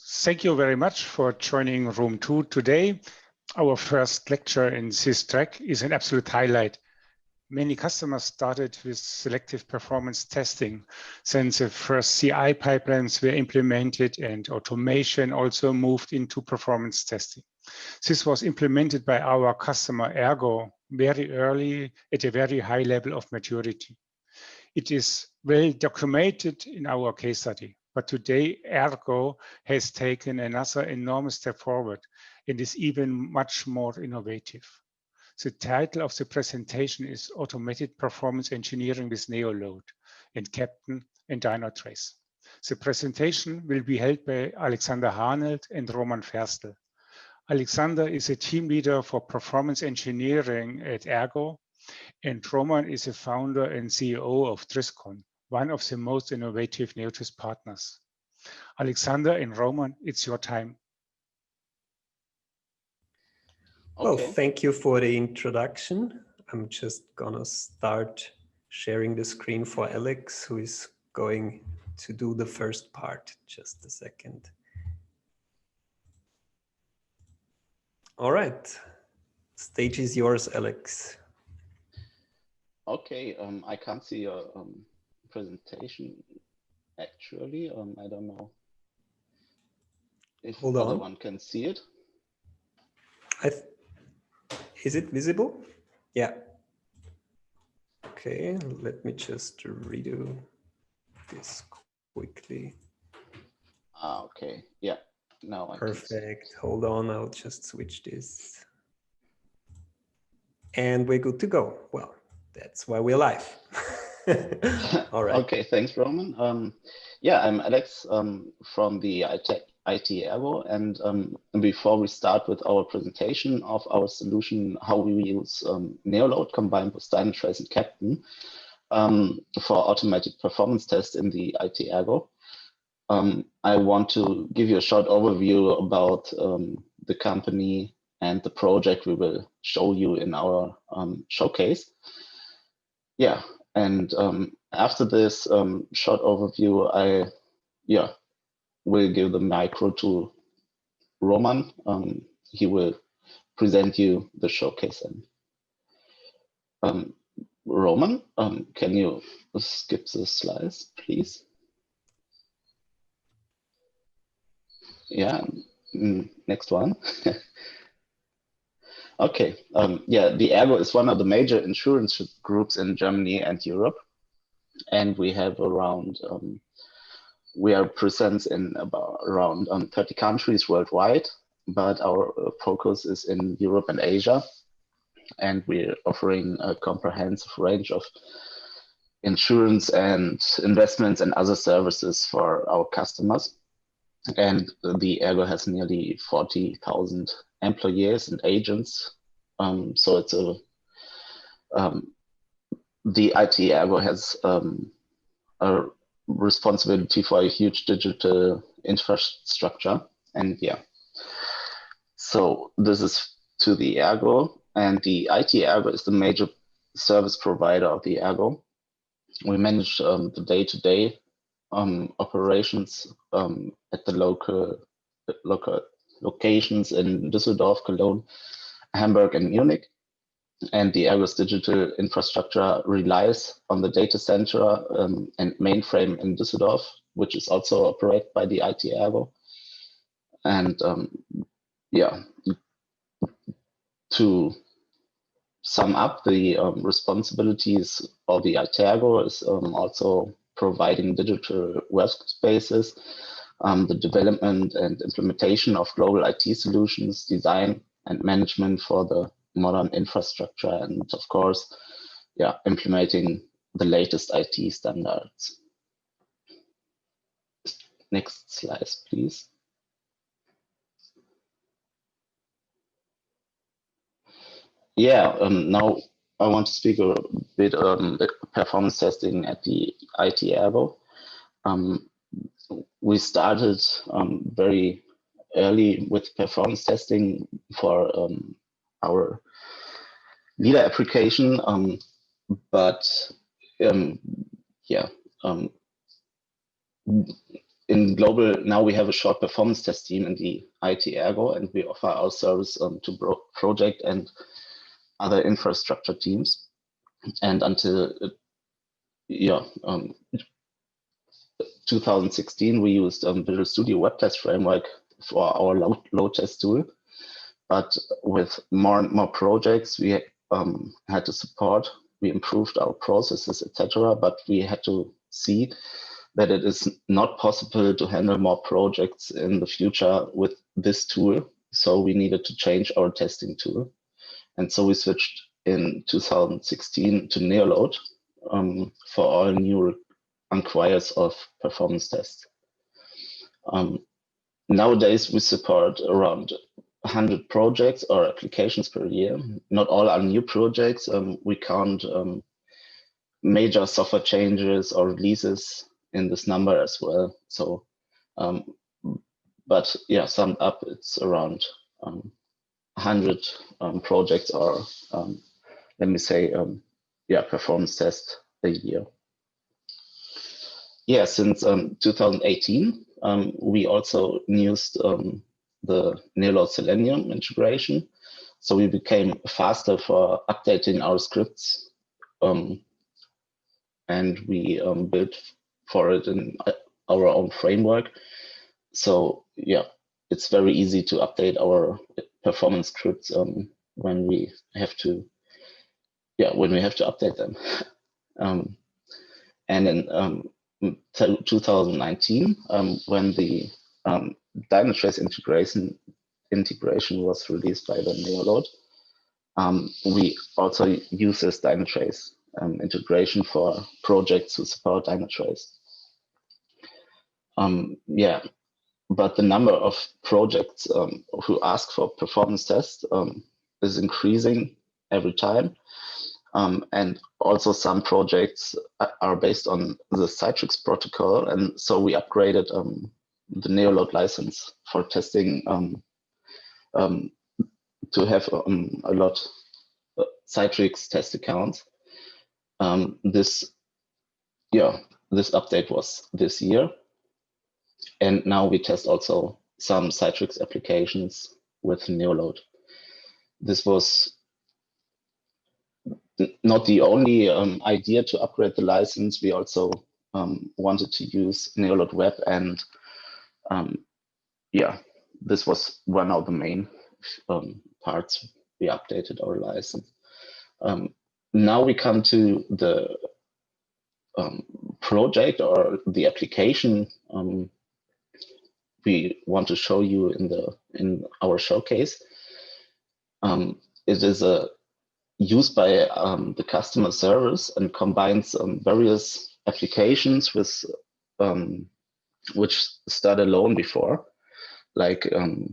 Thank you very much for joining Room 2 today. Our first lecture in this track is an absolute highlight. Many customers started with selective performance testing since the first CI pipelines were implemented and automation also moved into performance testing. This was implemented by our customer Ergo very early at a very high level of maturity. It is well documented in our case study, but today Ergo has taken another enormous step forward and is even much more innovative. The title of the presentation is Automated Performance Engineering with NeoLoad and Keptn and Dynatrace. The presentation will be held by Alexander Hanelt and Roman Ferstl. Alexander is a team leader for performance engineering at Ergo, and Roman is a founder and CEO of Triscon, one of the most innovative Neotys partners. Alexander and Roman, it's your time. Well, thank you for the introduction. I'm just gonna start sharing the screen for Alex, who is going to do the first part. Just a second. All right, stage is yours, Alex. Okay, I can't see your presentation actually. I don't know if the other one can see it. Is it visible? Yeah. Okay, let me just redo this quickly. Okay, yeah. Now I Perfect. Hold on, I'll just switch this. And we're good to go. Well, that's why we're live. All right. Okay, thanks, Roman. Yeah, I'm Alex from the IT Ergo, and before we start with our presentation of our solution, how we use NeoLoad combined with Dynatrace and Keptn for automated performance tests in the IT Ergo, I want to give you a short overview about the company and the project we will show you in our showcase. Yeah, and after this short overview, I will give the micro to Roman. He will present you the showcase. And Roman, can you skip the slides, please? Yeah, next one. Okay, yeah, the Ergo is one of the major insurance groups in Germany and Europe. And we have around, we are present in about around 30 countries worldwide, but our focus is in Europe and Asia. And we're offering a comprehensive range of insurance and investments and other services for our customers. And the Ergo has nearly 40,000 employees and agents. So it's the IT Ergo has a responsibility for a huge digital infrastructure. And yeah, so this is to the Ergo, and the IT Ergo is the major service provider of the Ergo. We manage the day-to-day operations at the local locations in Düsseldorf, Cologne, Hamburg, and Munich. And the Ergo's digital infrastructure relies on the data center and mainframe in Düsseldorf, which is also operated by the IT Ergo. And yeah, to sum up, the responsibilities of the IT Ergo is also providing digital workspaces, the development and implementation of global IT solutions, design and management for the modern infrastructure, and of course, yeah, implementing the latest IT standards. Next slide, please. Yeah, now I want to speak a bit performance testing at the IT Ergo. We started very early with performance testing for our leader application, but yeah, in global, now we have a short performance test team in the IT Ergo, and we offer our service to project and other infrastructure teams. And until 2016, we used Visual Studio Web Test Framework for our load test tool. But with more and more projects, we had to support. We improved our processes, etc. But we had to see that it is not possible to handle more projects in the future with this tool. So we needed to change our testing tool. And so we switched in 2016 to NeoLoad for all new inquiries of performance tests. Nowadays, we support around 100 projects or applications per year. Not all are new projects. We count major software changes or releases in this number as well. So, but yeah, summed up, it's around 100 projects or let me say, performance tests a year. Yeah, since 2018, we also used the NeoLoad Selenium integration. So we became faster for updating our scripts. And we built for it in our own framework. So yeah, it's very easy to update our performance scripts when we have to update them. And in 2019, when the Dynatrace integration was released by the NeoLoad, we also use this Dynatrace integration for projects who support Dynatrace. But the number of projects who ask for performance tests is increasing every time. And also some projects are based on the Citrix protocol. And so we upgraded the NeoLoad license for testing to have a lot of Citrix test accounts. This update was this year. And now we test also some Citrix applications with NeoLoad. This was not the only idea to upgrade the license. We also wanted to use NeoLoad Web, and this was one of the main parts. We updated our license. Now we come to the project or the application we want to show you in our showcase. It is used by the customer service and combines various applications with which start alone before, like a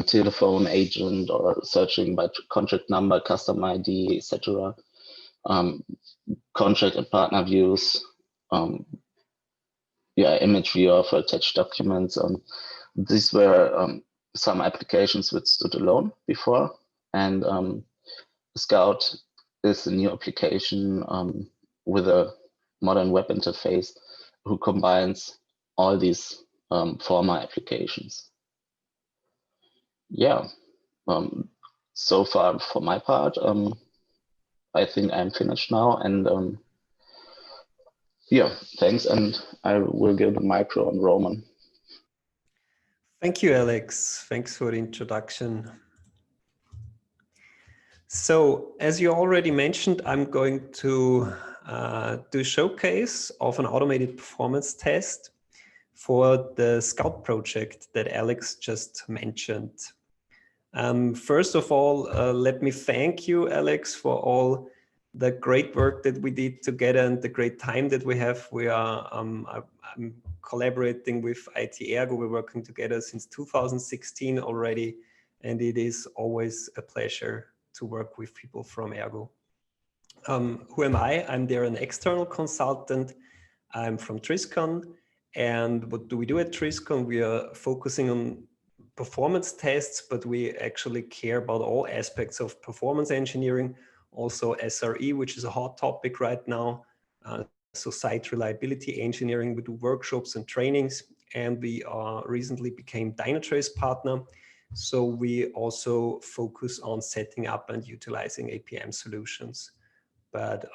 telephone agent or searching by contract number, customer ID, etc. Contract and partner views, image viewer for attached documents. These were some applications which stood alone before, and Scout is a new application with a modern web interface who combines all these former applications. So far for my part, I think I'm finished now, and thanks, and I will give the micro on Roman. Thank you, Alex. Thanks for the introduction. So, as you already mentioned, I'm going to do a showcase of an automated performance test for the Scout project that Alex just mentioned. First of all, let me thank you, Alex, for all the great work that we did together and the great time that we have. We are I'm collaborating with IT Ergo. We're working together since 2016 already, and it is always a pleasure to work with people from Ergo. Who am I? I'm there an external consultant. I'm from Triscon. And what do we do at Triscon? We are focusing on performance tests, but we actually care about all aspects of performance engineering, also SRE, which is a hot topic right now. so site reliability engineering. We do workshops and trainings, and we recently became Dynatrace partner. So we also focus on setting up and utilizing APM solutions. But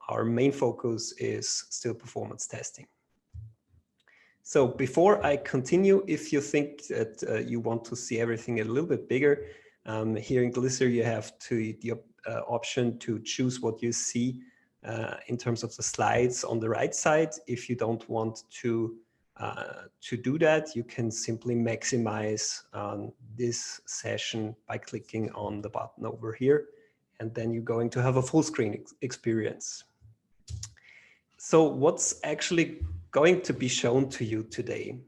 our main focus is still performance testing. So before I continue, if you think that you want to see everything a little bit bigger, here in Glisser you have the option to choose what you see in terms of the slides on the right side. If you don't want to do that, you can simply maximize this session by clicking on the button over here, and then you're going to have a full screen experience. So what's actually going to be shown to you today?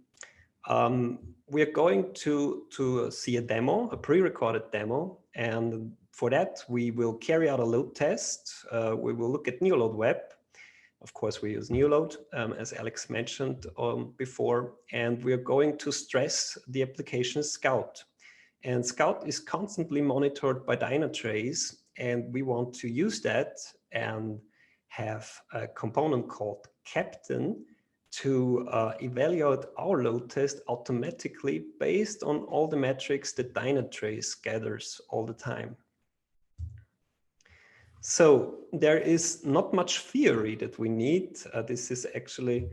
We're going to see a demo, a pre-recorded demo, and for that we will carry out a load test. We will look at NeoLoad web. Of course, we use NeoLoad, as Alex mentioned before, and we're going to stress the application Scout. And Scout is constantly monitored by Dynatrace, and we want to use that and have a component called Keptn to evaluate our load test automatically based on all the metrics that Dynatrace gathers all the time. So there is not much theory that we need. This is actually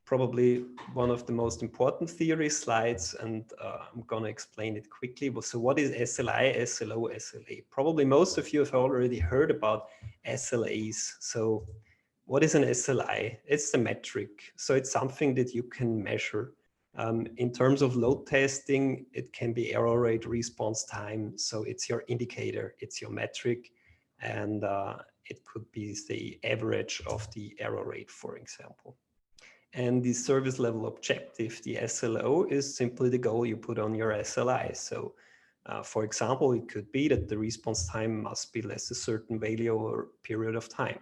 probably one of the most important theory slides, and I'm going to explain it quickly. So what is SLI, SLO, SLA? Probably most of you have already heard about SLAs. So what is an SLI? It's the metric. So it's something that you can measure. In terms of load testing, it can be error rate, response time. So it's your indicator, it's your metric. And it could be the average of the error rate, for example. And the service level objective, the SLO, is simply the goal you put on your SLI. So for example, it could be that the response time must be less a certain value or period of time.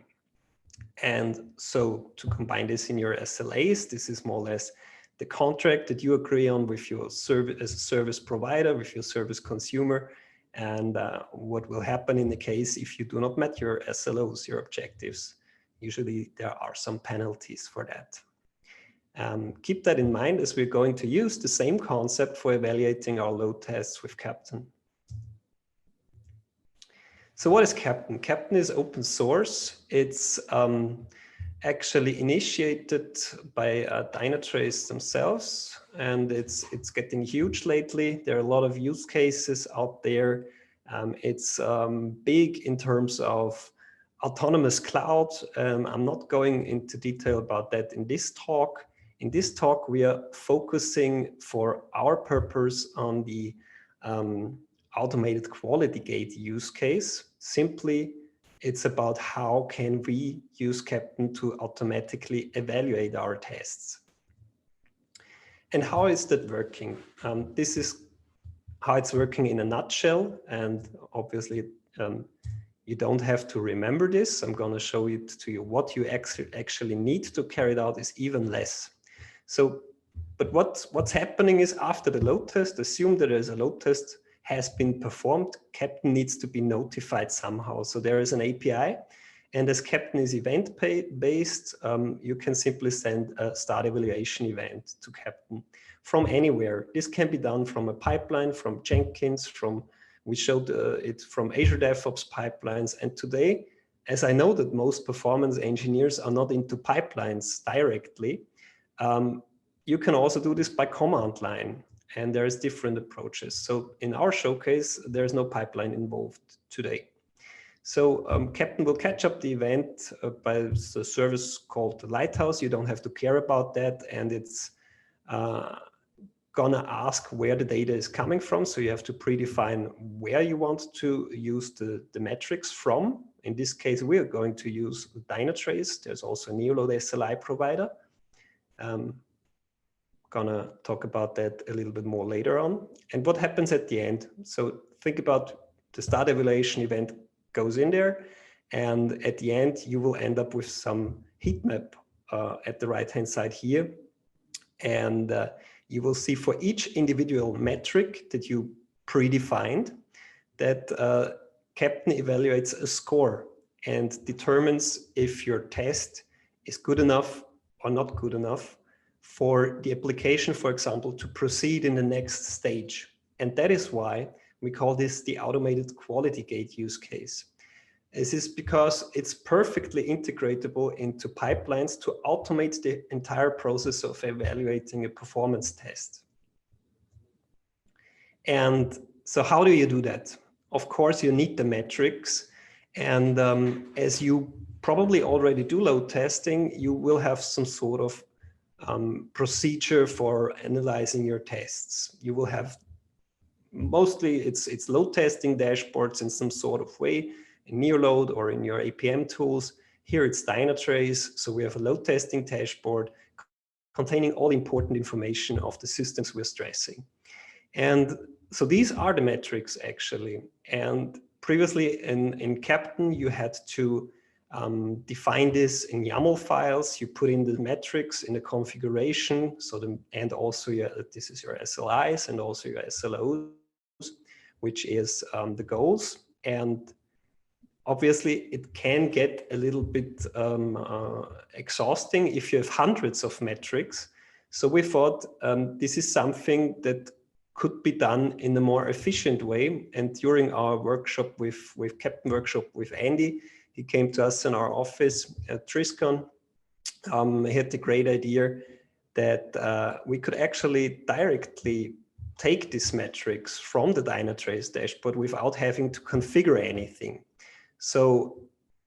And so to combine this in your SLAs, this is more or less the contract that you agree on with your service as a service provider, with your service consumer, and what will happen in the case if you do not met your SLOs, your objectives. Usually there are some penalties for that. Keep that in mind as we're going to use the same concept for evaluating our load tests with Keptn. So what is Keptn? Keptn is open source. It's actually initiated by Dynatrace themselves, and it's getting huge lately. There are a lot of use cases out there. It's big in terms of autonomous cloud. I'm not going into detail about that in this talk. In this talk, we are focusing for our purpose on the automated quality gate use case. Simply, it's about how can we use Keptn to automatically evaluate our tests. And how is that working? This is how it's working in a nutshell. And obviously, you don't have to remember this. I'm going to show it to you. What you actually need to carry it out is even less. So, but what's happening is after the load test, assume that there's a load test has been performed, Keptn needs to be notified somehow. So there is an API, and as Keptn is event-based, you can simply send a start evaluation event to Keptn from anywhere. This can be done from a pipeline, from Jenkins, we showed it from Azure DevOps pipelines. And today, as I know that most performance engineers are not into pipelines directly, you can also do this by command line. And there's different approaches. So in our showcase, there's no pipeline involved today. So Keptn will catch up the event by the service called Lighthouse. You don't have to care about that. And it's gonna ask where the data is coming from. So you have to predefine where you want to use the metrics from. In this case, we are going to use Dynatrace. There's also a NeoLoad SLI provider. Gonna talk about that a little bit more later on. And what happens at the end? So think about the start evaluation event goes in there, and at the end you will end up with some heat map at the right hand side here, and you will see for each individual metric that you predefined that Keptn evaluates a score and determines if your test is good enough or not good enough for the application, for example, to proceed in the next stage. And that is why we call this the automated quality gate use case. This is because it's perfectly integratable into pipelines to automate the entire process of evaluating a performance test. And so how do you do that? Of course, you need the metrics. And as you probably already do load testing, you will have some sort of procedure for analyzing your tests. You will have, mostly it's load testing dashboards in some sort of way, in NeoLoad or in your APM tools. Here it's Dynatrace. So we have a load testing dashboard containing all important information of the systems we're stressing. And so these are the metrics actually. And previously in Keptn, you had to define this in YAML files. You put in the metrics in the configuration. So and also this is your SLIs and also your SLOs, which is the goals. And obviously it can get a little bit exhausting if you have hundreds of metrics. So we thought this is something that could be done in a more efficient way. And during our workshop with Keptn workshop with Andy, he came to us in our office at Triscon. He had the great idea that we could actually directly take these metrics from the Dynatrace dashboard without having to configure anything. So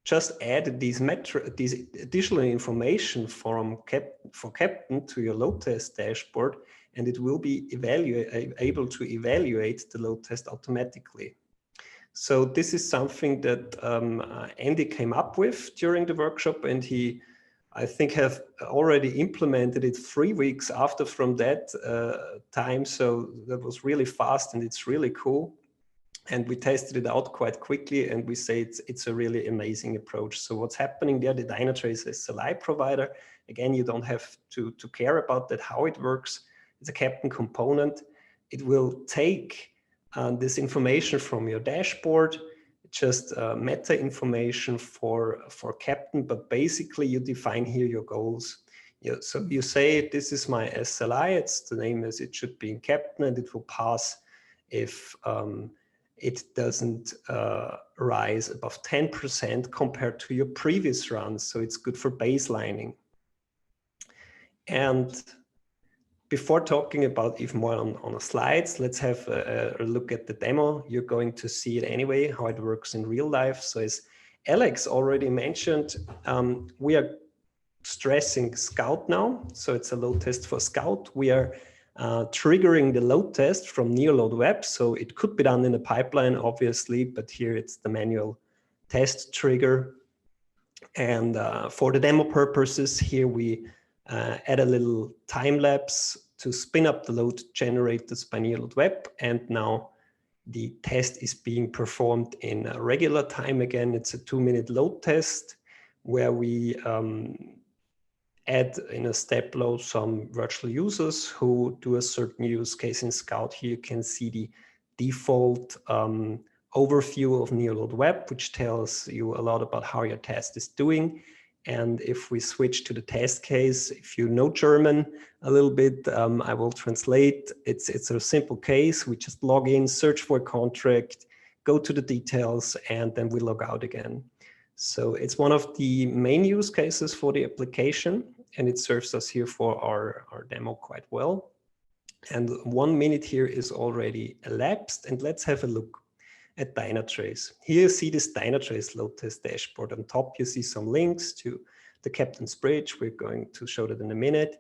just add these additional information for Keptn to your load test dashboard, and it will be able to evaluate the load test automatically. So this is something that Andy came up with during the workshop, and he, I think, have already implemented it 3 weeks after from that time. So that was really fast and it's really cool. And we tested it out quite quickly, and we say it's a really amazing approach. So what's happening there, the Dynatrace SLI provider, again, you don't have to care about that, how it works. It's a Keptn component. It will take this information from your dashboard, just meta information for Keptn, but basically you define here your goals. So you say, this is my SLI, it's the name as it should be in Keptn, and it will pass if it doesn't rise above 10% compared to your previous runs. So it's good for baselining. And before talking about even more on the slides, let's have a look at the demo. You're going to see it anyway, how it works in real life. So as Alex already mentioned, we are stressing Scout now. So it's a load test for Scout. We are triggering the load test from NeoLoad web. So it could be done in a pipeline, obviously, but here it's the manual test trigger. And for the demo purposes, here we add a little time lapse to spin up the load generators by NeoLoad web. And now the test is being performed in regular time again. It's a 2-minute load test where we add in a step load some virtual users who do a certain use case in Scout. Here you can see the default overview of NeoLoad web, which tells you a lot about how your test is doing. And if we switch to the test case, if you know German a little bit, I will translate. It's a simple case. We just log in, search for a contract, go to the details, and then we log out again. So it's one of the main use cases for the application, and it serves us here for our demo quite well. And 1 minute here is already elapsed, and let's have a look at Dynatrace. Here you see this Dynatrace load test dashboard. On top, you see some links to the Keptn's bridge. We're going to show that in a minute.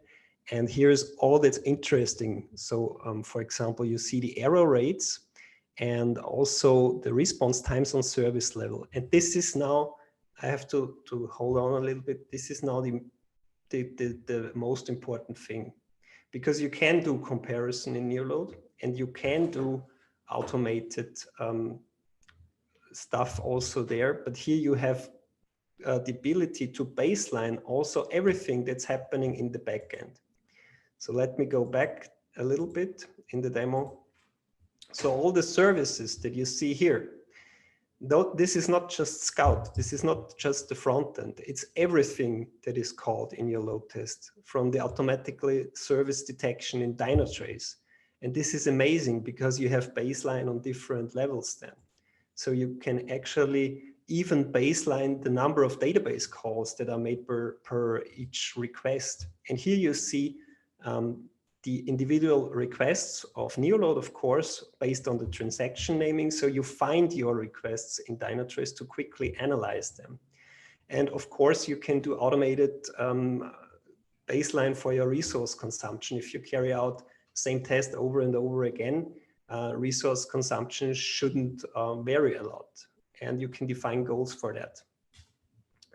And here's all that's interesting. So for example, you see the error rates and also the response times on service level. And this is now, I have to hold on a little bit. This is now the most important thing, because you can do comparison in NeoLoad and you can do automated stuff also there, but here you have the ability to baseline also everything that's happening in the backend. So let me go back a little bit in the demo. So all the services that you see here, Though this is not just Scout, this is not just the front end, it's everything that is called in your load test, from the automatically service detection in Dynatrace. And this is amazing because you have baseline on different levels then. So you can actually even baseline the number of database calls that are made per each request. And here you see the individual requests of NeoLoad, of course, based on the transaction naming. So you find your requests in Dynatrace to quickly analyze them. And of course, you can do automated baseline for your resource consumption. If you carry out same test over and over again, resource consumption shouldn't vary a lot. And you can define goals for that.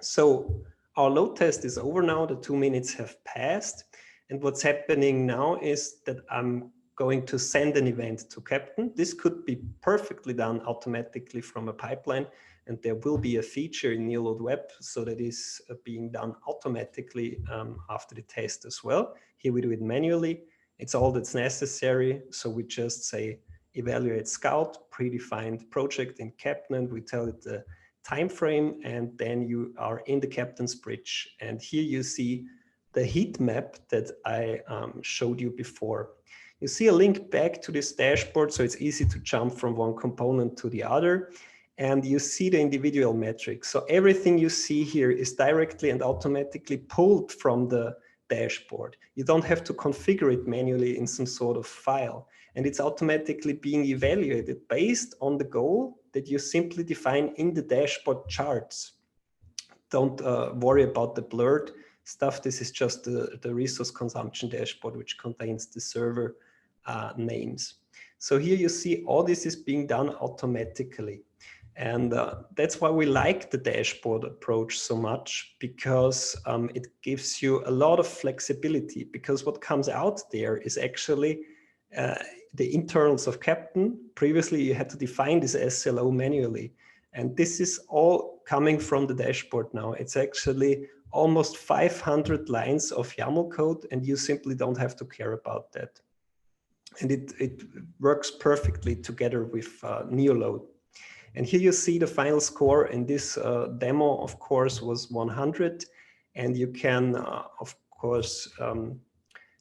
So our load test is over now. The 2 minutes have passed. And what's happening now is that I'm going to send an event to Keptn. This could be perfectly done automatically from a pipeline. And there will be a feature in NeoLoad Web, so that is being done automatically after the test as well. Here we do it manually. It's all that's necessary. So we just say evaluate Scout, predefined project in Keptn. We tell it the time frame, and then you are in the Keptn's bridge. And here you see the heat map that I showed you before. You see a link back to this dashboard, so it's easy to jump from one component to the other. And you see the individual metrics. So everything you see here is directly and automatically pulled from the dashboard. You don't have to configure it manually in some sort of file. And it's automatically being evaluated based on the goal that you simply define in the dashboard charts. Don't worry about the blurred stuff. This is just the resource consumption dashboard, which contains the server names. So here you see all this is being done automatically. And that's why we like the dashboard approach so much, because it gives you a lot of flexibility, because what comes out there is actually the internals of Keptn. Previously, you had to define this SLO manually. And this is all coming from the dashboard now. It's actually almost 500 lines of YAML code, and you simply don't have to care about that. And it works perfectly together with NeoLoad. And here you see the final score in this demo, of course, was 100. And you can, of course,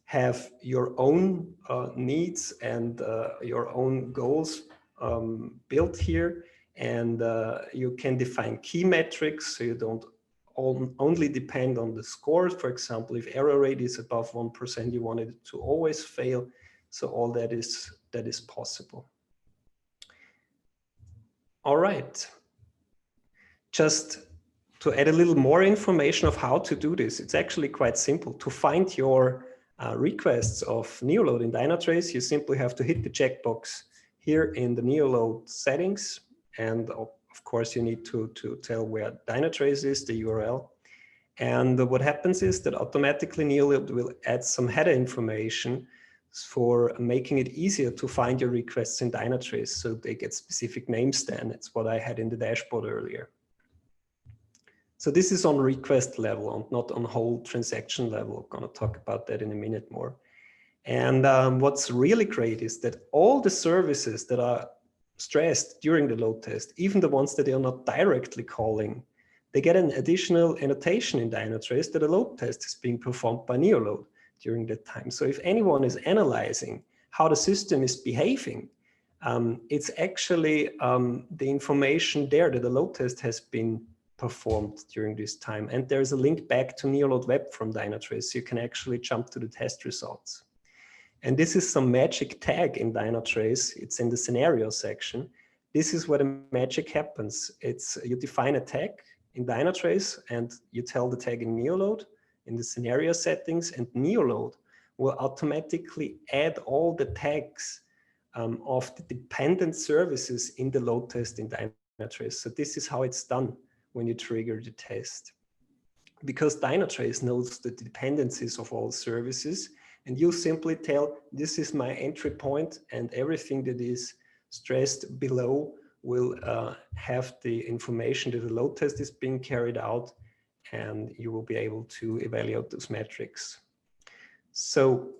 have your own needs and your own goals built here. And you can define key metrics, so you don't only depend on the scores. For example, if error rate is above 1%, you want it to always fail. So all that is possible. All right. Just to add a little more information of how to do this, it's actually quite simple. To find your requests of NeoLoad in Dynatrace, you simply have to hit the checkbox here in the NeoLoad settings. And of course, you need to tell where Dynatrace is, the URL. And what happens is that automatically NeoLoad will add some header information for making it easier to find your requests in Dynatrace, so they get specific names then. It's what I had in the dashboard earlier. So this is on request level and not on whole transaction level. I'm going to talk about that in a minute more. And what's really great is that all the services that are stressed during the load test, even the ones that are not directly calling, they get an additional annotation in Dynatrace that a load test is being performed by NeoLoad during that time. So if anyone is analyzing how the system is behaving, it's actually the information there that the load test has been performed during this time. And there's a link back to NeoLoad Web from Dynatrace, so you can actually jump to the test results. And this is some magic tag in Dynatrace. It's in the scenario section. This is where the magic happens. It's you define a tag in Dynatrace and you tell the tag in NeoLoad in the scenario settings, and NeoLoad will automatically add all the tags of the dependent services in the load test in Dynatrace. So this is how it's done when you trigger the test. Because Dynatrace knows the dependencies of all services, and you simply tell, this is my entry point, and everything that is stressed below will have the information that the load test is being carried out, and you will be able to evaluate those metrics. So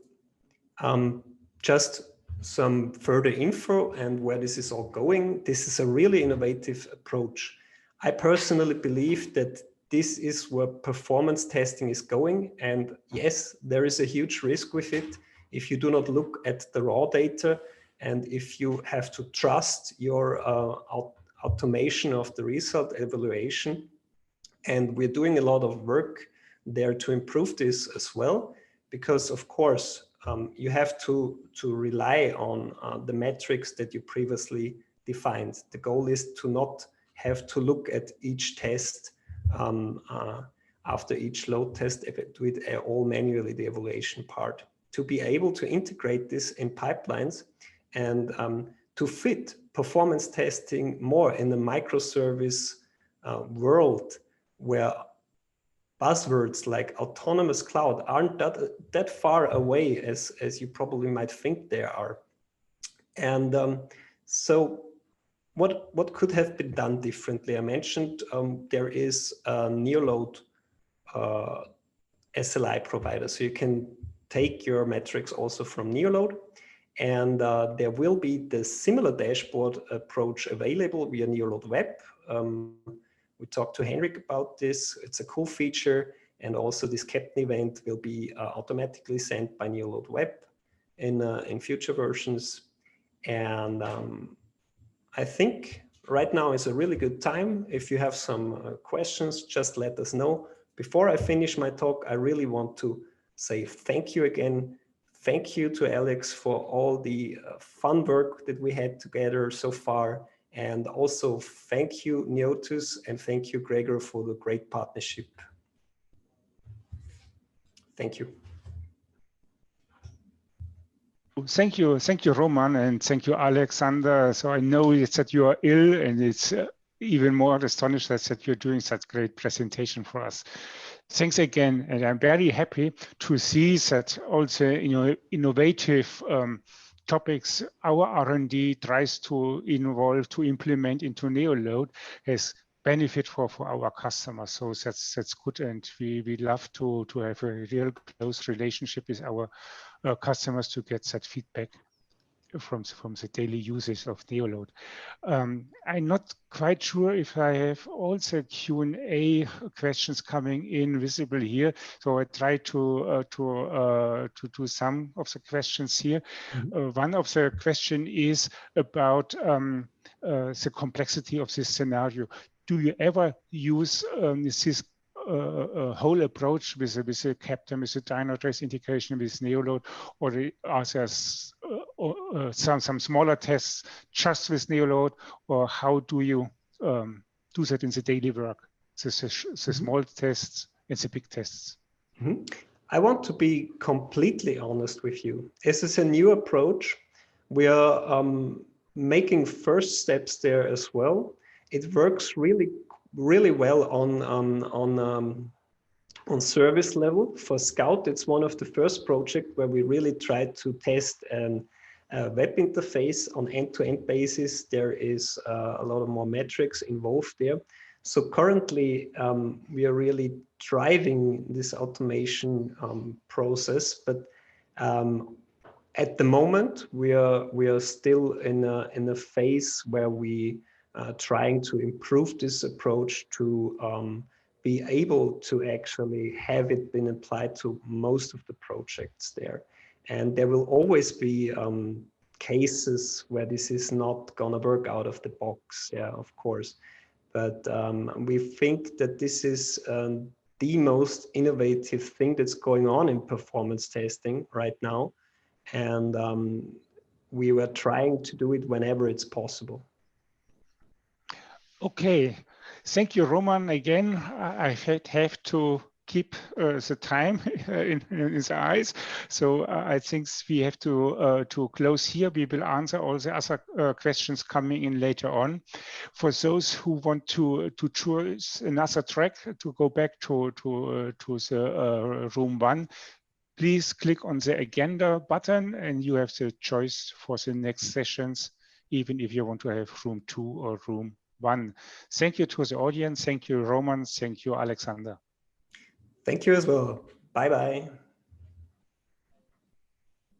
just some further info and where this is all going, this is a really innovative approach. I personally believe that this is where performance testing is going. And yes, there is a huge risk with it if you do not look at the raw data and if you have to trust your automation of the result evaluation. And we're doing a lot of work there to improve this as well, because of course, you have to rely on the metrics that you previously defined. The goal is to not have to look at each test after each load test, do it all manually, the evaluation part. To be able to integrate this in pipelines and to fit performance testing more in the microservice world where buzzwords like autonomous cloud aren't that far away as you probably might think they are. And so what could have been done differently? I mentioned there is a NeoLoad SLI provider, so you can take your metrics also from NeoLoad, and there will be the similar dashboard approach available via NeoLoad Web. We talked to Henrik about this. It's a cool feature. And also this Keptn event will be automatically sent by NeoLoad Web in future versions. And I think right now is a really good time. If you have some questions, just let us know. Before I finish my talk, I really want to say thank you again. Thank you to Alex for all the fun work that we had together so far. And also thank you, Neotys, and thank you, Gregor, for the great partnership. Thank you. Thank you, Roman, and thank you, Alexander. So I know it's that you are ill, and it's even more astonished that you're doing such great presentation for us. Thanks again, and I'm very happy to see that also innovative topics our R&D tries to involve, to implement into NeoLoad has benefit for our customers. So that's good, and we love to have a real close relationship with our customers to get that feedback from the daily usage of NeoLoad. I'm not quite sure if I have all the Q&A questions coming in visible here, so I try to do some of the questions here. One of the question is about the complexity of this scenario. Do you ever use this whole approach with a Keptn, with a Dynatrace integration with NeoLoad, or are there some smaller tests just with NeoLoad, or how do you do that in the daily work, the small tests and the big tests? I want to be completely honest with you. This is a new approach. We are making first steps there as well. It works really well on service level. For Scout, it's one of the first projects where we really tried to test a web interface on end-to-end basis. There is a lot of more metrics involved there. So currently, we are really driving this automation process, but at the moment, we are still in a phase where we trying to improve this approach to be able to actually have it been applied to most of the projects there. And there will always be cases where this is not gonna work out of the box, yeah, of course. But we think that this is the most innovative thing that's going on in performance testing right now. And we were trying to do it whenever it's possible. Okay, thank you, Roman. Again, I have to keep the time in the eyes. So I think we have to close here. We will answer all the other questions coming in later on. For those who want to choose another track to go back to the room 1, please click on the agenda button and you have the choice for the next sessions, even if you want to have room 2 or room 1. Thank you to the audience. Thank you, Roman. Thank you, Alexander. Thank you as well. Bye-bye.